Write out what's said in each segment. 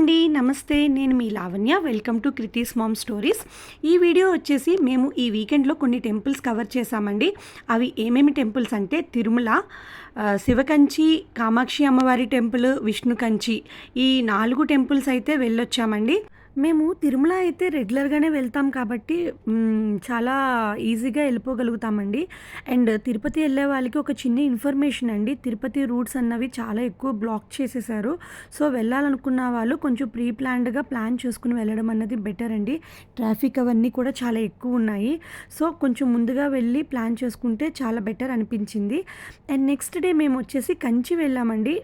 అండి. నమస్తే. నేను మీ Lavanya. Welcome to Kriti's mom stories. ఈ వీడియో వచ్చేసి మేము ఈ వీకెండ్‌లో కొన్ని టెంపుల్స్ కవర్ చేశామండి. అవి ఏమేమి టెంపుల్స్ అంటే తిరుమల, శివకంచి, కామాక్షి అమ్మవారి టెంపుల్, విష్ణు కంచి, ఈ 4 టెంపుల్స్ అయితే వెళ్ళొచ్చామండి. మేము తిరుమల అయితే రెగ్యులర్‌గానే వెళ్తాం కాబట్టి చాలా ఈజీగా వెళ్ళిపోగలుగుతామండి. అండ్ తిరుపతి వెళ్ళే వాళ్ళకి ఒక చిన్న ఇన్ఫర్మేషన్ అండి. తిరుపతి రూట్స్ అన్నవి చాలా ఎక్కువ బ్లాక్ చేసేసారు. సో, వెళ్ళాలనుకున్న వాళ్ళు కొంచెం ప్రీ ప్లాన్డ్‌గా ప్లాన్ చేసుకొని వెళ్ళడం అన్నది బెటర్ అండి. ట్రాఫిక్ అవన్నీ కూడా చాలా ఎక్కువ ఉన్నాయి. సో, కొంచెం ముందుగా వెళ్ళి ప్లాన్ చేసుకుంటే చాలా బెటర్ అనిపించింది. అండ్ నెక్స్ట్ డే మేము వచ్చేసి కంచి వెళ్ళామండి.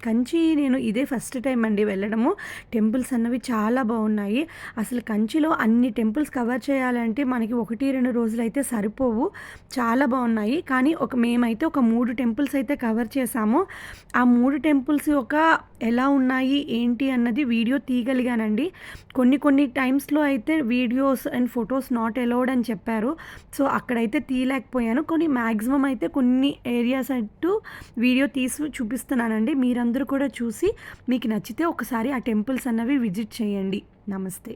కంచి నేను ఇదే ఫస్ట్ టైం అండి వెళ్ళడము. టెంపుల్స్ అన్నవి చాలా బాగున్నాయి. అసలు కంచిలో అన్ని టెంపుల్స్ కవర్ చేయాలంటే మనకి 1-2 రోజులైతే సరిపోవు. చాలా బాగున్నాయి. కానీ మేమైతే ఒక 3 టెంపుల్స్ అయితే కవర్ చేసాము. ఆ 3 టెంపుల్స్ ఎలా ఉన్నాయి ఏంటి అన్నది వీడియో తీయగలిగానండి. కొన్ని టైమ్స్‌లో అయితే videos and photos not allowed అని చెప్పారు. సో, అక్కడైతే తీయలేకపోయాను. మ్యాక్సిమం అయితే కొన్ని ఏరియాస్ వీడియో తీసి చూపిస్తున్నానండి. మీరందరూ కూడా చూసి మీకు నచ్చితే ఒకసారి ఆ టెంపుల్స్ అన్నవి విజిట్ చేయండి. నమస్తే.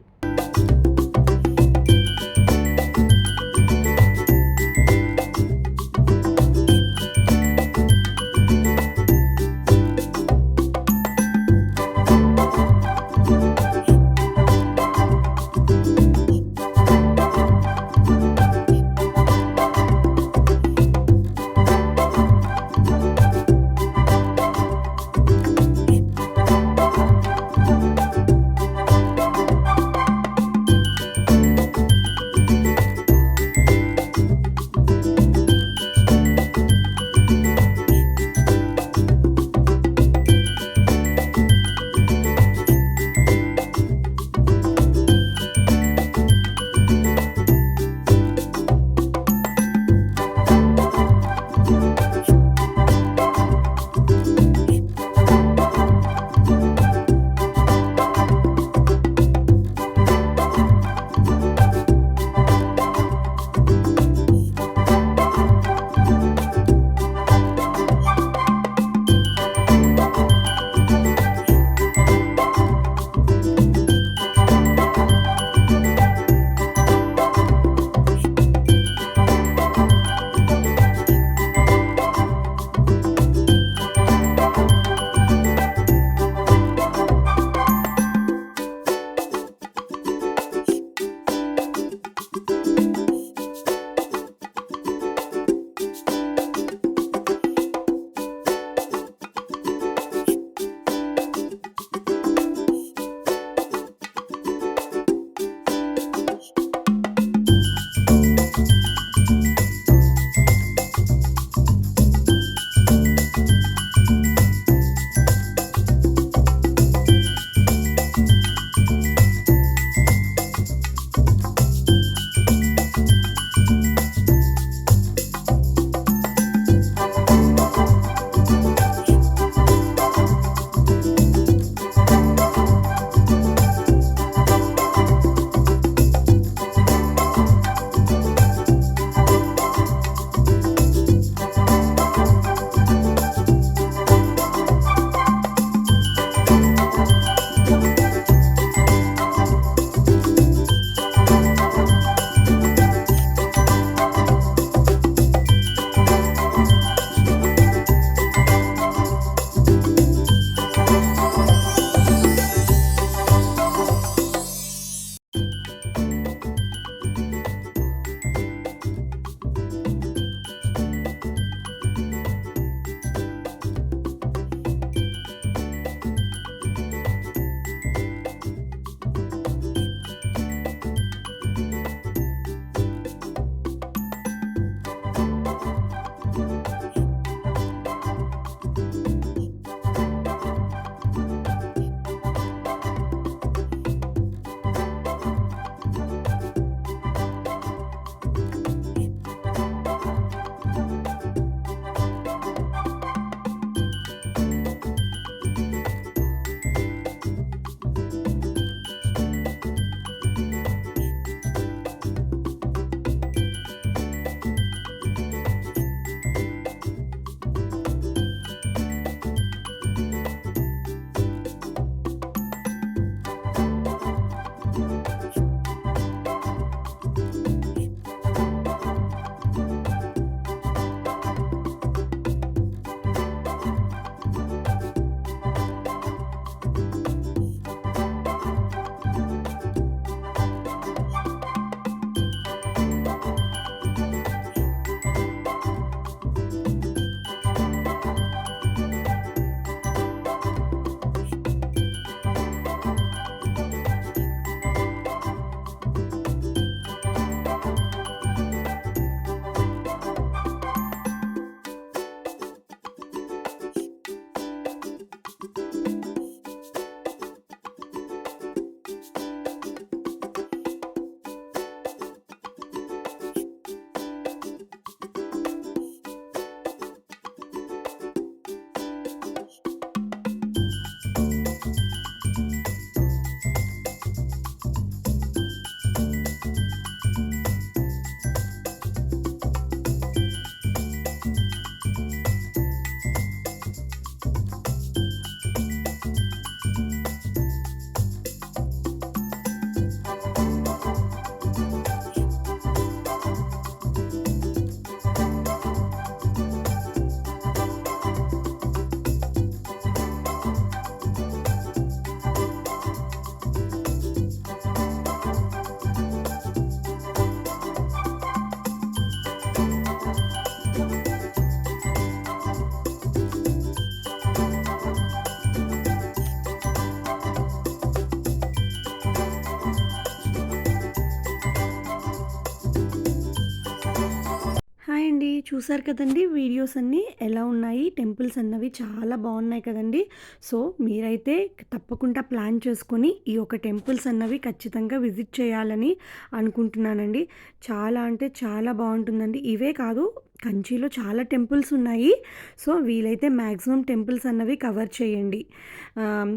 అండి. చూసారు కదండీ వీడియోస్ అన్నీ ఎలా ఉన్నాయి. టెంపుల్స్ అన్నవి చాలా బాగున్నాయి కదండీ. సో, మీరైతే తప్పకుండా ప్లాన్ చేసుకొని ఈ యొక్క టెంపుల్స్ అన్నవి ఖచ్చితంగా విజిట్ చేయాలని అనుకుంటున్నానండి. చాలా అంటే చాలా బాగుంటుందండి. ఇవే కాదు, కంచిలో చాలా టెంపుల్స్ ఉన్నాయి. సో, వీలైతే మ్యాక్సిమం టెంపుల్స్ అన్నవి కవర్ చేయండి.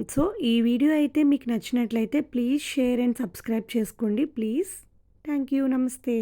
సో, ఈ వీడియో అయితే మీకు నచ్చినట్లయితే ప్లీజ్ షేర్ అండ్ సబ్స్క్రైబ్ చేసుకోండి ప్లీజ్. Thank you. నమస్తే.